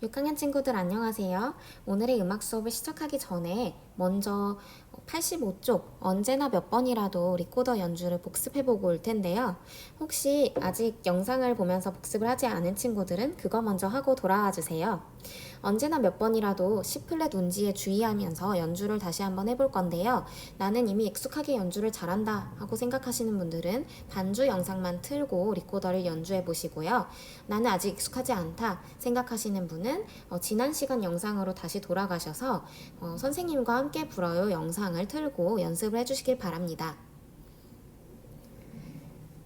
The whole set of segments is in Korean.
6학년 친구들 안녕하세요. 오늘의 음악 수업을 시작하기 전에 먼저 85쪽 언제나 몇 번이라도 리코더 연주를 복습해보고 올 텐데요. 혹시 아직 영상을 보면서 복습을 하지 않은 친구들은 그거 먼저 하고 돌아와 주세요. 언제나 몇 번이라도 C플랫 운지에 주의하면서 연주를 다시 한번 해볼 건데요. 나는 이미 익숙하게 연주를 잘한다 하고 생각하시는 분들은 반주 영상만 틀고 리코더를 연주해 보시고요. 나는 아직 익숙하지 않다 생각하시는 분은 지난 시간 영상으로 다시 돌아가셔서 선생님과 함께 불어요 영상을 틀고 연습을 해주시길 바랍니다.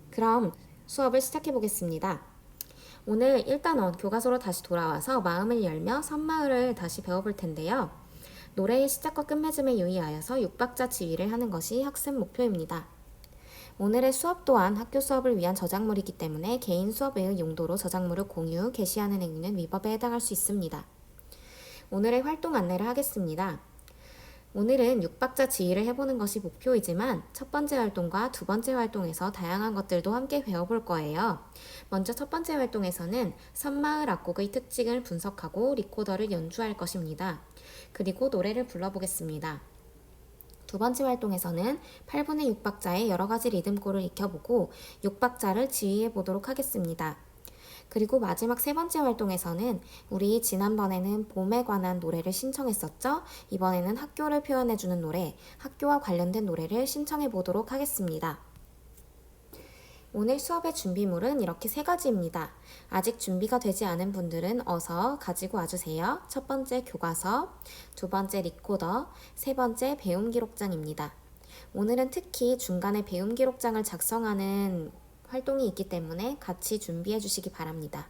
그럼 수업을 시작해 보겠습니다. 오늘 일단원 교과서로 다시 돌아와서 마음을 열며 선마을을 다시 배워볼 텐데요. 노래의 시작과 끝맺음에 유의하여서 6박자 지휘를 하는 것이 학습 목표입니다. 오늘의 수업 또한 학교 수업을 위한 저작물이기 때문에 개인 수업의 용도로 저작물을 공유, 게시하는 행위는 위법에 해당할 수 있습니다. 오늘의 활동 안내를 하겠습니다. 오늘은 6박자 지휘를 해보는 것이 목표이지만 첫 번째 활동과 두 번째 활동에서 다양한 것들도 함께 배워볼 거예요. 먼저 첫 번째 활동에서는 섬마을 악곡의 특징을 분석하고 리코더를 연주할 것입니다. 그리고 노래를 불러보겠습니다. 두 번째 활동에서는 8분의 6박자의 여러 가지 리듬골을 익혀보고 6박자를 지휘해 보도록 하겠습니다. 그리고 마지막 세 번째 활동에서는 우리 지난번에는 봄에 관한 노래를 신청했었죠? 이번에는 학교를 표현해주는 노래, 학교와 관련된 노래를 신청해 보도록 하겠습니다. 오늘 수업의 준비물은 이렇게 세 가지입니다. 아직 준비가 되지 않은 분들은 어서 가지고 와주세요. 첫 번째 교과서, 두 번째 리코더, 세 번째 배움 기록장입니다. 오늘은 특히 중간에 배움 기록장을 작성하는 활동이 있기 때문에 같이 준비해 주시기 바랍니다.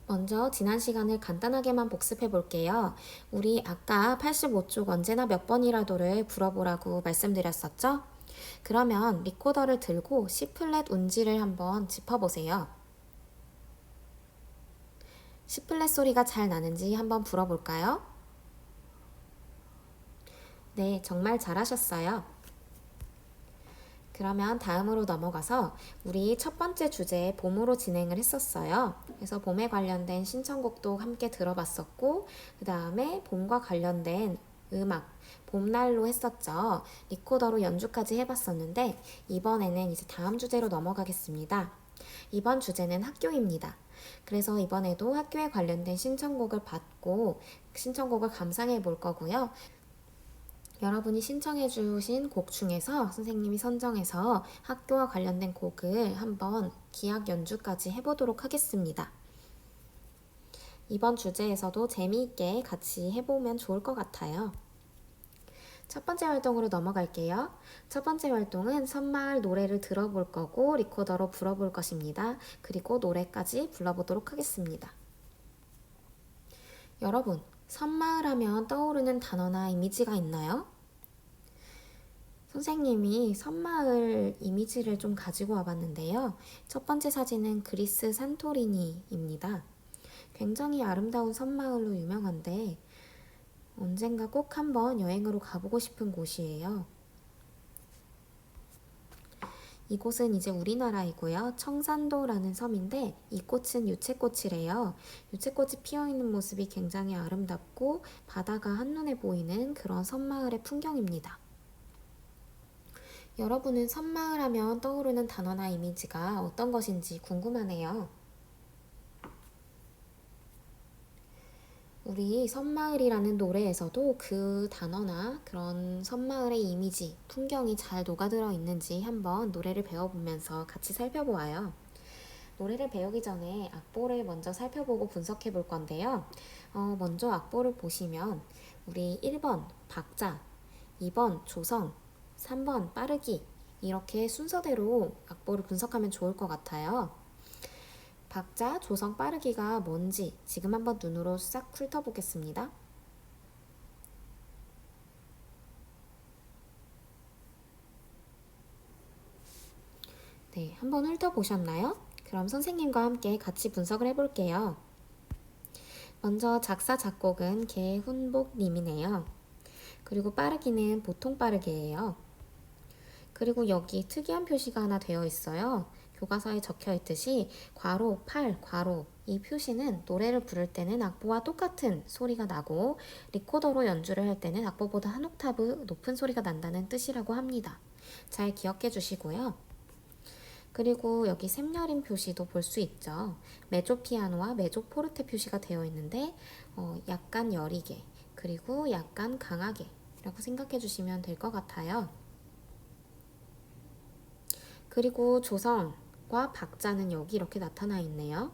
먼저 지난 시간을 간단하게만 복습해 볼게요. 우리 아까 85쪽 언제나 몇 번이라도를 불어보라고 말씀드렸었죠? 그러면 리코더를 들고 C플랫 운지를 한번 짚어보세요. C플랫 소리가 잘 나는지 한번 불어볼까요? 네, 정말 잘하셨어요. 그러면 다음으로 넘어가서 우리 첫 번째 주제 봄으로 진행을 했었어요. 그래서 봄에 관련된 신청곡도 함께 들어봤었고 그 다음에 봄과 관련된 음악, 봄날로 했었죠. 리코더로 연주까지 해봤었는데 이번에는 이제 다음 주제로 넘어가겠습니다. 이번 주제는 학교입니다. 그래서 이번에도 학교에 관련된 신청곡을 받고 신청곡을 감상해 볼 거고요. 여러분이 신청해 주신 곡 중에서 선생님이 선정해서 학교와 관련된 곡을 한번 기악 연주까지 해보도록 하겠습니다. 이번 주제에서도 재미있게 같이 해보면 좋을 것 같아요. 첫 번째 활동으로 넘어갈게요. 첫 번째 활동은 섬마을 노래를 들어볼 거고 리코더로 불어볼 것입니다. 그리고 노래까지 불러보도록 하겠습니다. 여러분, 섬마을 하면 떠오르는 단어나 이미지가 있나요? 선생님이 섬마을 이미지를 좀 가지고 와봤는데요. 첫 번째 사진은 그리스 산토리니입니다. 굉장히 아름다운 섬마을로 유명한데 언젠가 꼭 한번 여행으로 가보고 싶은 곳이에요. 이곳은 이제 우리나라이고요. 청산도라는 섬인데 이 꽃은 유채꽃이래요. 유채꽃이 피어있는 모습이 굉장히 아름답고 바다가 한눈에 보이는 그런 섬마을의 풍경입니다. 여러분은 섬마을 하면 떠오르는 단어나 이미지가 어떤 것인지 궁금하네요. 우리 섬마을이라는 노래에서도 그 단어나 그런 섬마을의 이미지, 풍경이 잘 녹아들어 있는지 한번 노래를 배워보면서 같이 살펴보아요. 노래를 배우기 전에 악보를 먼저 살펴보고 분석해 볼 건데요. 먼저 악보를 보시면 우리 1번 박자, 2번 조성, 3번 빠르기 이렇게 순서대로 악보를 분석하면 좋을 것 같아요. 박자, 조성, 빠르기가 뭔지 지금 한번 눈으로 싹 훑어보겠습니다. 네, 한번 훑어보셨나요? 그럼 선생님과 함께 같이 분석을 해볼게요. 먼저 작사, 작곡은 개훈복님이네요. 그리고 빠르기는 보통 빠르기예요. 그리고 여기 특이한 표시가 하나 되어 있어요. 교과서에 적혀 있듯이 괄호, 팔, 괄호 이 표시는 노래를 부를 때는 악보와 똑같은 소리가 나고 리코더로 연주를 할 때는 악보보다 한 옥타브 높은 소리가 난다는 뜻이라고 합니다. 잘 기억해 주시고요. 그리고 여기 샘여림 표시도 볼 수 있죠. 메조 피아노와 메조 포르테 표시가 되어 있는데 약간 여리게 그리고 약간 강하게 라고 생각해 주시면 될 것 같아요. 그리고 조성과 박자는 여기 이렇게 나타나 있네요.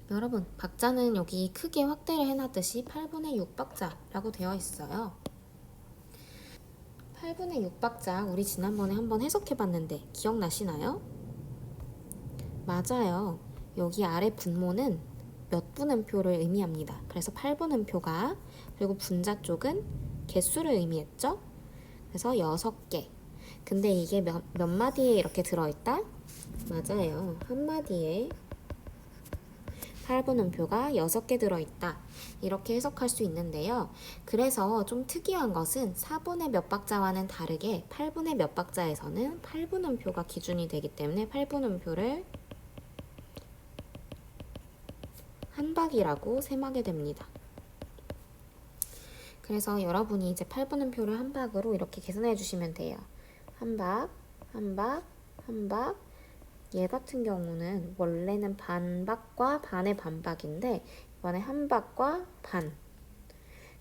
여러분, 박자는 여기 크게 확대를 해놨듯이 8분의 6박자라고 되어 있어요. 8분의 6박자 우리 지난번에 한번 해석해봤는데 기억나시나요? 맞아요. 여기 아래 분모는 몇 분음표를 의미합니다. 그래서 8분음표가 그리고 분자 쪽은 개수를 의미했죠? 그래서 6개. 근데 이게 몇 마디에 이렇게 들어있다? 맞아요. 한 마디에 8분음표가 6개 들어있다. 이렇게 해석할 수 있는데요. 그래서 좀 특이한 것은 4분의 몇 박자와는 다르게 8분의 몇 박자에서는 8분음표가 기준이 되기 때문에 8분음표를 한 박이라고 셈하게 됩니다. 그래서 여러분이 이제 8분음표를 한 박으로 이렇게 계산해 주시면 돼요. 한 박, 한 박, 한 박. 얘 같은 경우는 원래는 반박과 반의 반박인데 이번에 한 박과 반.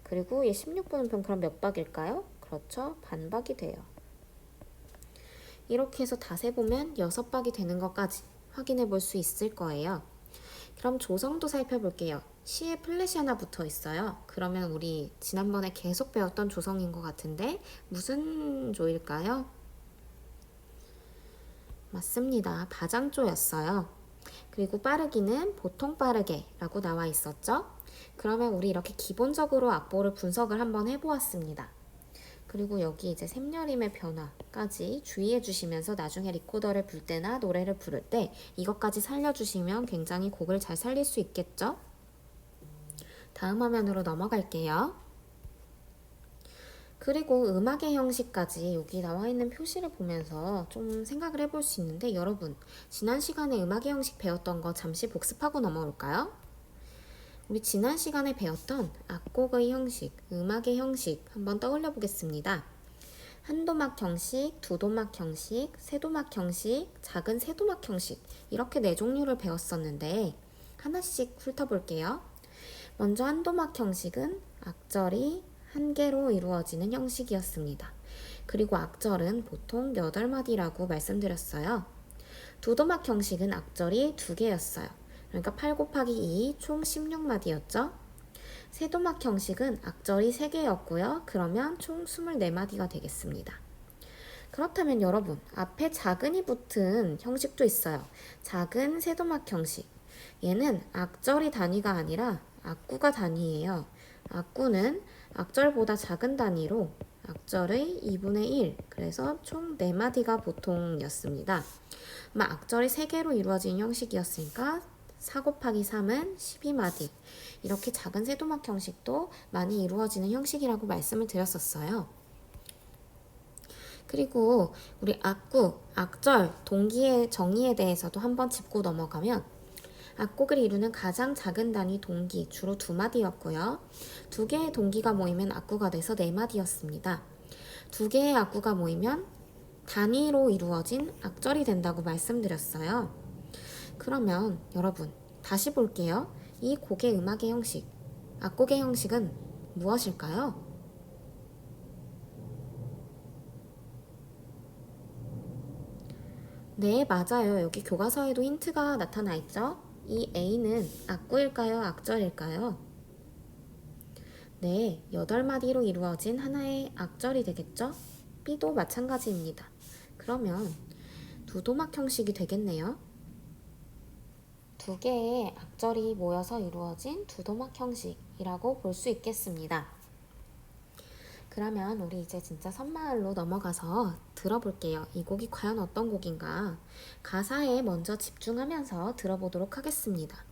그리고 얘 16분음표는 그럼 몇 박일까요? 그렇죠. 반박이 돼요. 이렇게 해서 다 세보면 6박이 되는 것까지 확인해 볼 수 있을 거예요. 그럼 조성도 살펴볼게요. 시에 플랫이 하나 붙어 있어요. 그러면 우리 지난번에 계속 배웠던 조성인 것 같은데 무슨 조일까요? 맞습니다. 바장조였어요. 그리고 빠르기는 보통 빠르게 라고 나와 있었죠. 그러면 우리 이렇게 기본적으로 악보를 분석을 한번 해보았습니다. 그리고 여기 이제 샘여림의 변화까지 주의해 주시면서 나중에 리코더를 불 때나 노래를 부를 때 이것까지 살려주시면 굉장히 곡을 잘 살릴 수 있겠죠? 다음 화면으로 넘어갈게요. 그리고 음악의 형식까지 여기 나와 있는 표시를 보면서 좀 생각을 해볼 수 있는데 여러분, 지난 시간에 음악의 형식 배웠던 거 잠시 복습하고 넘어올까요? 우리 지난 시간에 배웠던 악곡의 형식, 음악의 형식 한번 떠올려 보겠습니다. 한도막 형식, 두도막 형식, 세도막 형식, 작은 세도막 형식 이렇게 4종류를 배웠었는데 하나씩 훑어볼게요. 먼저 한도막 형식은 악절이 한 개로 이루어지는 형식이었습니다. 그리고 악절은 보통 8마디라고 말씀드렸어요. 두도막 형식은 악절이 2개였어요. 그러니까 8 곱하기 2 총 16마디였죠. 세도막 형식은 악절이 3개였고요. 그러면 총 24마디가 되겠습니다. 그렇다면 여러분, 앞에 작은이 붙은 형식도 있어요. 작은 세도막 형식. 얘는 악절이 단위가 아니라 악구가 단위예요. 악구는 악절보다 작은 단위로 악절의 2분의 1, 그래서 총 4마디가 보통이었습니다. 악절이 3개로 이루어진 형식이었으니까 4 곱하기 3은 12마디. 이렇게 작은 세도막 형식도 많이 이루어지는 형식이라고 말씀을 드렸었어요. 그리고 우리 악구, 악절, 동기의 정의에 대해서도 한번 짚고 넘어가면 악곡을 이루는 가장 작은 단위 동기, 주로 2마디였고요. 2개의 동기가 모이면 악구가 돼서 4마디였습니다. 2개의 악구가 모이면 단위로 이루어진 악절이 된다고 말씀드렸어요. 그러면 여러분 다시 볼게요. 이 곡의 음악의 형식, 악곡의 형식은 무엇일까요? 네, 맞아요. 여기 교과서에도 힌트가 나타나 있죠? 이 A는 악구일까요? 악절일까요? 네, 8마디로 이루어진 하나의 악절이 되겠죠? B도 마찬가지입니다. 그러면 두도막 형식이 되겠네요. 2개의 악절이 모여서 이루어진 두도막 형식이라고 볼 수 있겠습니다. 그러면 우리 이제 진짜 선마을로 넘어가서 들어볼게요. 이 곡이 과연 어떤 곡인가? 가사에 먼저 집중하면서 들어보도록 하겠습니다.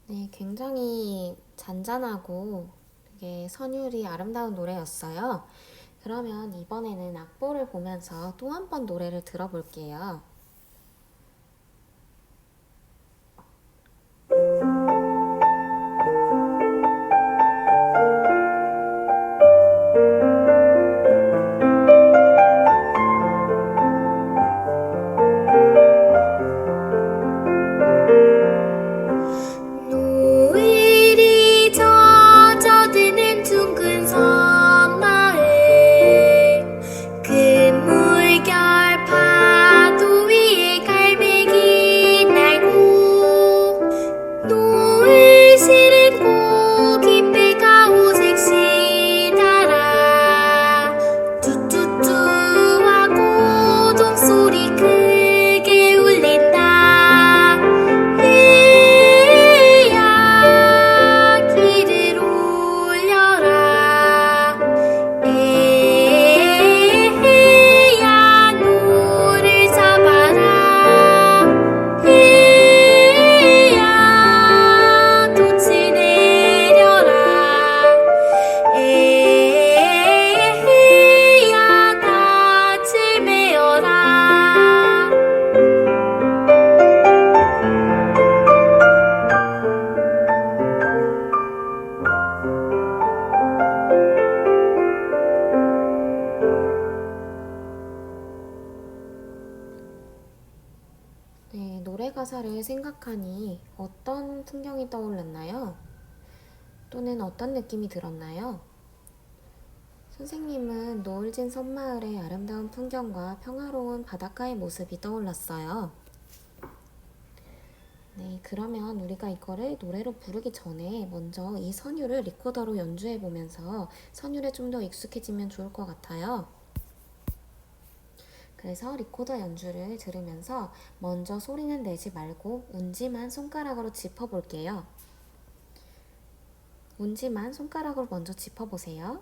네, 굉장히 잔잔하고 되게 선율이 아름다운 노래였어요. 그러면 이번에는 악보를 보면서 또 한 번 노래를 들어볼게요. 노을이 젖어드는 둥근 섬마을 큰 물결 파도 위에 갈매기 날고 노을 실은 고깃배가 오색 시달아 뚜뚜뚜 하고 종소리 크게 울린다 해야 길을 올려라 해야 노를 잡아라 해야 돛을 내려라 해야 닻을 메어라. 네, 노래 가사를 생각하니 어떤 풍경이 떠올랐나요? 또는 어떤 느낌이 들었나요? 선생님은 노을진 섬마을의 아름다운 풍경과 평화로운 바닷가의 모습이 떠올랐어요. 네, 그러면 우리가 이거를 노래로 부르기 전에 먼저 이 선율을 리코더로 연주해 보면서 선율에 좀 더 익숙해지면 좋을 것 같아요. 그래서 리코더 연주를 들으면서 먼저 소리는 내지 말고 운지만 손가락으로 짚어볼게요. 운지만 손가락으로 먼저 짚어보세요.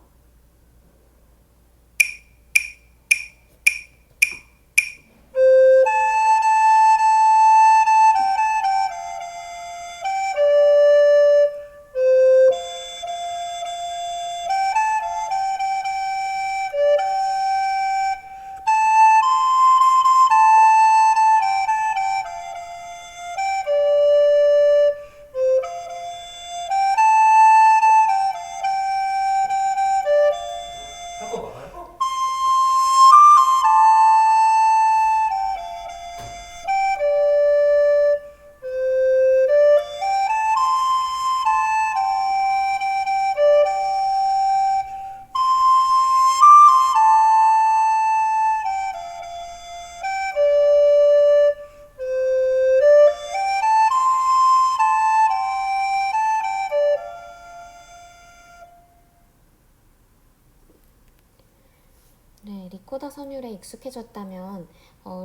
네, 리코더 선율에 익숙해졌다면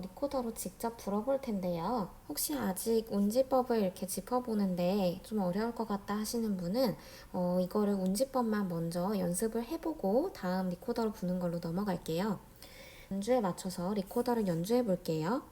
리코더로 직접 불어볼 텐데요. 혹시 아직 운지법을 이렇게 짚어보는데 좀 어려울 것 같다 하시는 분은 이거를 운지법만 먼저 연습을 해보고 다음 리코더로 부는 걸로 넘어갈게요. 연주에 맞춰서 리코더를 연주해 볼게요.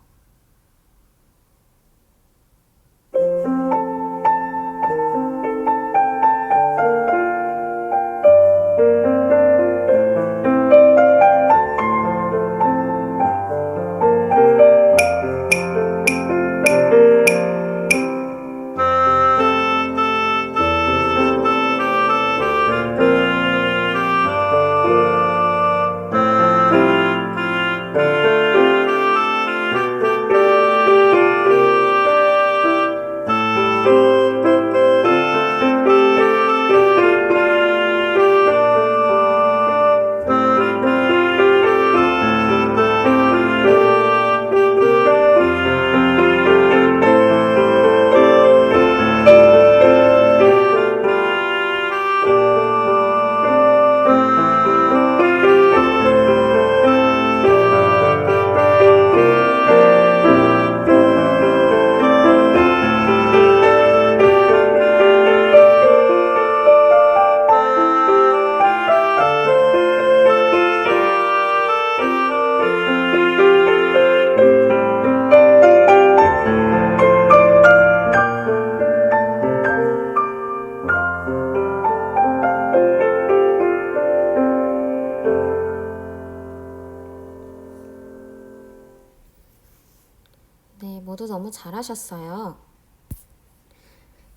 잘하셨어요.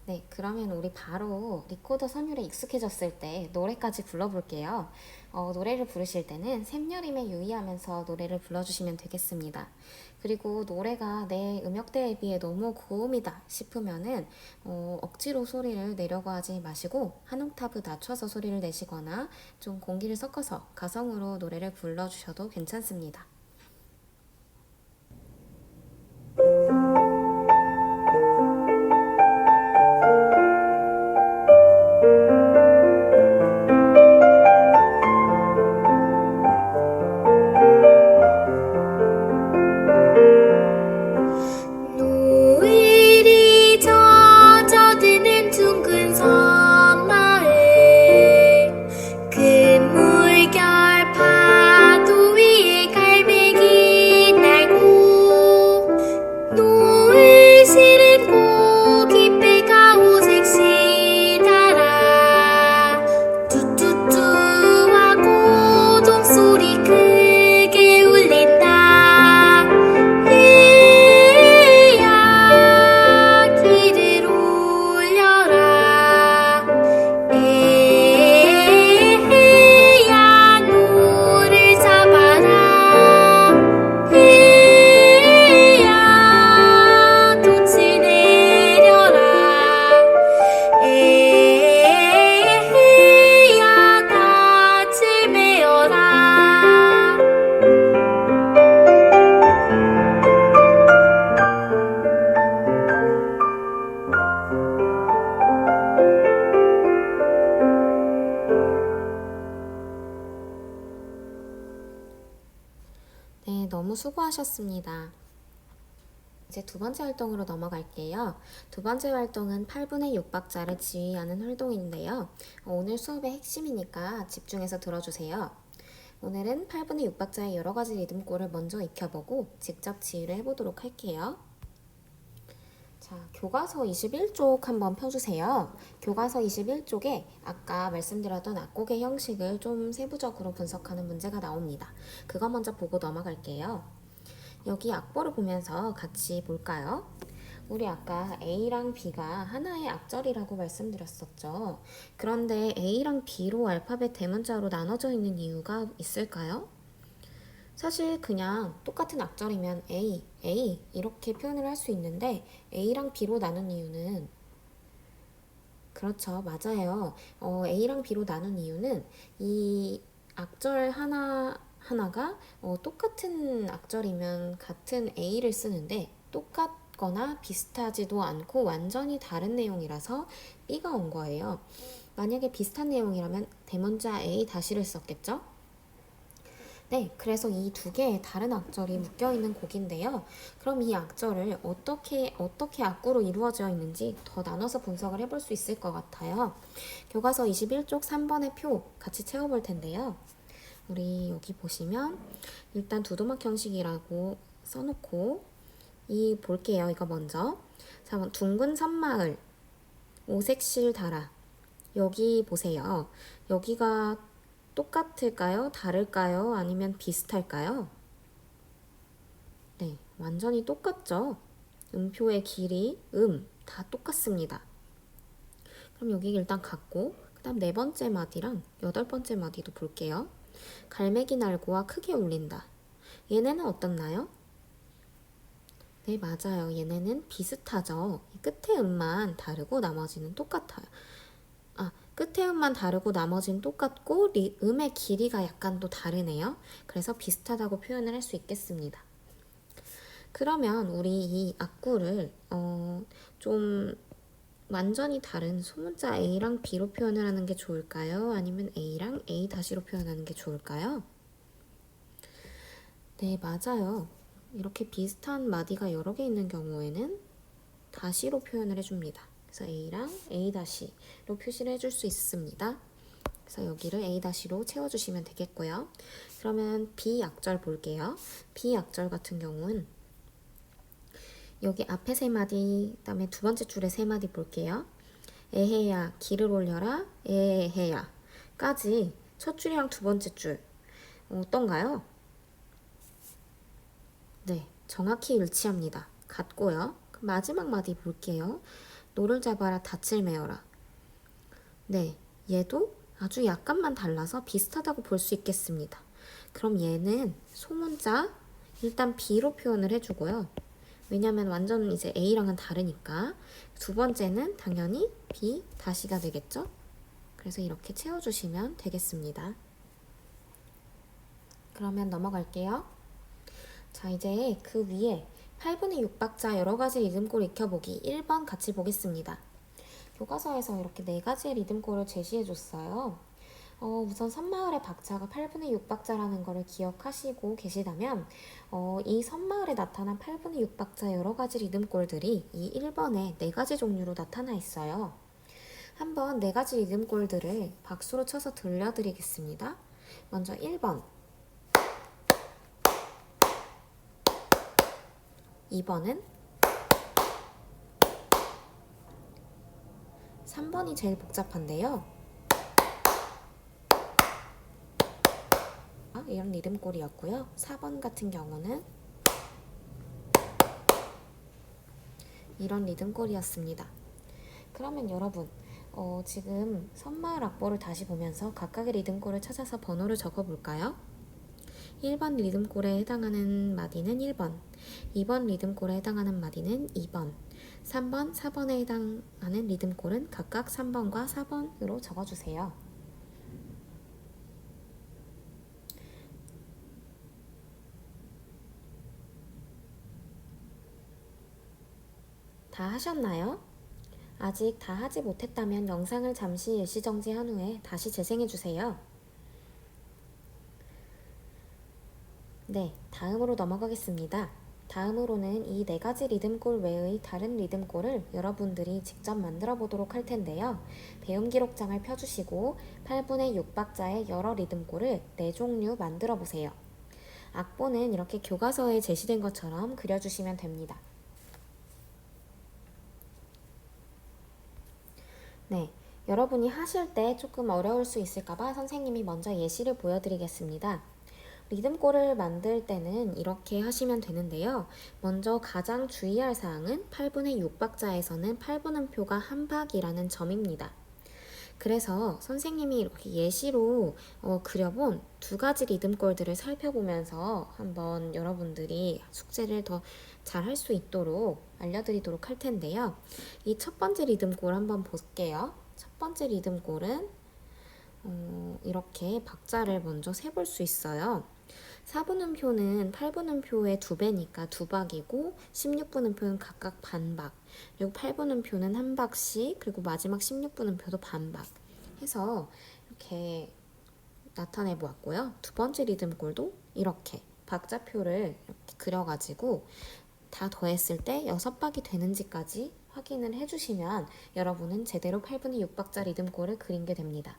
네, 그러면 우리 바로 리코더 선율에 익숙해졌을 때 노래까지 불러볼게요. 노래를 부르실 때는 샘여림에 유의하면서 노래를 불러주시면 되겠습니다. 그리고 노래가 내 음역대에 비해 너무 고음이다 싶으면은 억지로 소리를 내려고 하지 마시고 한 옥타브 낮춰서 소리를 내시거나 좀 공기를 섞어서 가성으로 노래를 불러주셔도 괜찮습니다. 노을이 젖어드는 둥근 섬마을 큰 물결 파도 위에 갈매기 날고 노을 실은 고깃배가 오색시 달아 뚜뚜뚜 하고 종소리 크게 울린다 해야 길을 올려라 해야 노를 잡아라 해야 돛을 내려라 해야 닻을 메어라 네, 너무 수고하셨습니다. 이제 두 번째 활동으로 넘어갈게요. 두 번째 활동은 8분의 6박자를 지휘하는 활동인데요. 오늘 수업의 핵심이니까 집중해서 들어주세요. 오늘은 8분의 6박자의 여러 가지 리듬골을 먼저 익혀보고 직접 지휘를 해보도록 할게요. 자, 교과서 21쪽 한번 펴주세요. 교과서 21쪽에 아까 말씀드렸던 악곡의 형식을 좀 세부적으로 분석하는 문제가 나옵니다. 그거 먼저 보고 넘어갈게요. 여기 악보를 보면서 같이 볼까요? 우리 아까 A랑 B가 하나의 악절이라고 말씀드렸었죠. 그런데 A랑 B로 알파벳 대문자로 나눠져 있는 이유가 있을까요? 사실 그냥 똑같은 악절이면 A, A 이렇게 표현을 할 수 있는데 A랑 B로 나눈 이유는 그렇죠. 맞아요. A랑 B로 나눈 이유는 이 악절 하나가 똑같은 악절이면 같은 A를 쓰는데 똑같거나 비슷하지도 않고 완전히 다른 내용이라서 B가 온 거예요. 만약에 비슷한 내용이라면 대문자 A 다시를 썼겠죠? 네, 그래서 이 두 개의 다른 악절이 묶여있는 곡인데요. 그럼 이 악절을 어떻게 악구로 이루어져 있는지 더 나눠서 분석을 해볼 수 있을 것 같아요. 교과서 21쪽 3번의 표 같이 채워볼 텐데요. 우리 여기 보시면 일단 두도막 형식이라고 써놓고 볼게요. 이거 먼저. 자, 둥근 섬마을, 오색실 달아. 여기 보세요. 여기가 똑같을까요? 다를까요? 아니면 비슷할까요? 네, 완전히 똑같죠? 음표의 길이, 다 똑같습니다. 그럼 여기 일단 같고, 그 다음 네 번째 마디랑 여덟 번째 마디도 볼게요. 갈매기 날고와 크게 울린다. 얘네는 어떻나요? 네, 맞아요. 얘네는 비슷하죠. 끝에 음만 다르고 나머지는 똑같아요. 끝에 음만 다르고 나머지는 똑같고 음의 길이가 약간 또 다르네요. 그래서 비슷하다고 표현을 할 수 있겠습니다. 그러면 우리 이 악구를 좀 완전히 다른 소문자 A랑 B로 표현을 하는 게 좋을까요? 아니면 A랑 A 다시로 표현하는 게 좋을까요? 네, 맞아요. 이렇게 비슷한 마디가 여러 개 있는 경우에는 다시로 표현을 해줍니다. 그래서 A랑 A-로 표시를 해줄 수 있습니다. 그래서 여기를 A-로 채워주시면 되겠고요. 그러면 B 악절 볼게요. B 악절 같은 경우는 여기 앞에 세 마디, 그다음에 두 번째 줄에 세 마디 볼게요. 에헤야, 길을 올려라, 에헤야 까지 첫 줄이랑 두 번째 줄 어떤가요? 네, 정확히 일치합니다. 같고요. 그럼 마지막 마디 볼게요. 노를 잡아라 닻을 메어라. 네, 얘도 아주 약간만 달라서 비슷하다고 볼 수 있겠습니다. 그럼 얘는 소문자 일단 B로 표현을 해주고요. 왜냐면 완전 이제 A랑은 다르니까. 두 번째는 당연히 B 다시가 되겠죠? 그래서 이렇게 채워주시면 되겠습니다. 그러면 넘어갈게요. 자, 이제 그 위에 8분의 6박자 여러 가지 리듬골 익혀보기 1번 같이 보겠습니다. 교과서에서 이렇게 4가지의 리듬골을 제시해줬어요. 우선 섬마을의 박자가 8분의 6박자라는 것을 기억하시고 계시다면 이 섬마을에 나타난 8분의 6박자 여러 가지 리듬골들이 이 1번에 4가지 종류로 나타나 있어요. 한번 4가지 리듬골들을 박수로 쳐서 들려드리겠습니다. 먼저 1번, 2번은 3번이 제일 복잡한데요. 이런 리듬골이었고요. 4번 같은 경우는 이런 리듬골이었습니다. 그러면 여러분 지금 섬마을 악보를 다시 보면서 각각의 리듬골을 찾아서 번호를 적어볼까요? 1번 리듬골에 해당하는 마디는 1번, 2번 리듬골에 해당하는 마디는 2번, 3번, 4번에 해당하는 리듬골은 각각 3번과 4번으로 적어주세요. 다 하셨나요? 아직 다 하지 못했다면 영상을 잠시 일시정지한 후에 다시 재생해주세요. 네, 다음으로 넘어가겠습니다. 다음으로는 이 4가지 리듬골 외의 다른 리듬골을 여러분들이 직접 만들어 보도록 할 텐데요. 배움 기록장을 펴주시고 8분의 6박자의 여러 리듬골을 4종류 만들어 보세요. 악보는 이렇게 교과서에 제시된 것처럼 그려주시면 됩니다. 네, 여러분이 하실 때 조금 어려울 수 있을까봐 선생님이 먼저 예시를 보여드리겠습니다. 리듬골을 만들 때는 이렇게 하시면 되는데요. 먼저 가장 주의할 사항은 8분의 6박자에서는 8분음표가 한 박이라는 점입니다. 그래서 선생님이 이렇게 예시로 그려본 2가지 리듬골들을 살펴보면서 한번 여러분들이 숙제를 더 잘 할 수 있도록 알려드리도록 할 텐데요. 이 첫 번째 리듬골 한번 볼게요. 첫 번째 리듬골은 이렇게 박자를 먼저 세볼 수 있어요. 4분음표는 8분음표의 2배니까 2박이고 16분음표는 각각 반박, 그리고 8분음표는 한 박씩, 그리고 마지막 16분음표도 반박 해서 이렇게 나타내 보았고요. 두 번째 리듬골도 이렇게 박자표를 이렇게 그려가지고 다 더했을 때 6박이 되는지까지 확인을 해주시면 여러분은 제대로 8분의 6박자 리듬골을 그린 게 됩니다.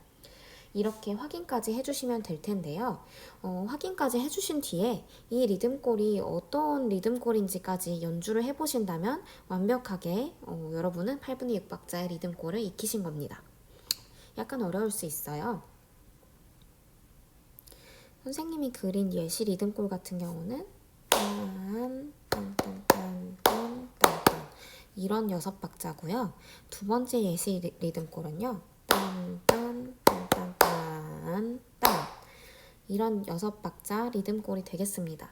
이렇게 확인까지 해주시면 될 텐데요. 확인까지 해주신 뒤에 이 리듬골이 어떤 리듬골인지까지 연주를 해보신다면 완벽하게 여러분은 8분의 6박자의 리듬골을 익히신 겁니다. 약간 어려울 수 있어요. 선생님이 그린 예시 리듬골 같은 경우는 이런 6박자고요. 두 번째 예시 리듬골은요. 이런 6박자 리듬골이 되겠습니다.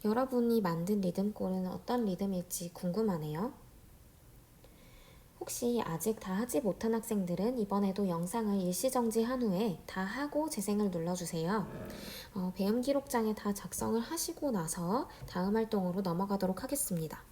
여러분이 만든 리듬골은 어떤 리듬일지 궁금하네요. 혹시 아직 다 하지 못한 학생들은 이번에도 영상을 일시정지한 후에 다 하고 재생을 눌러주세요. 배움 기록장에 다 작성을 하시고 나서 다음 활동으로 넘어가도록 하겠습니다.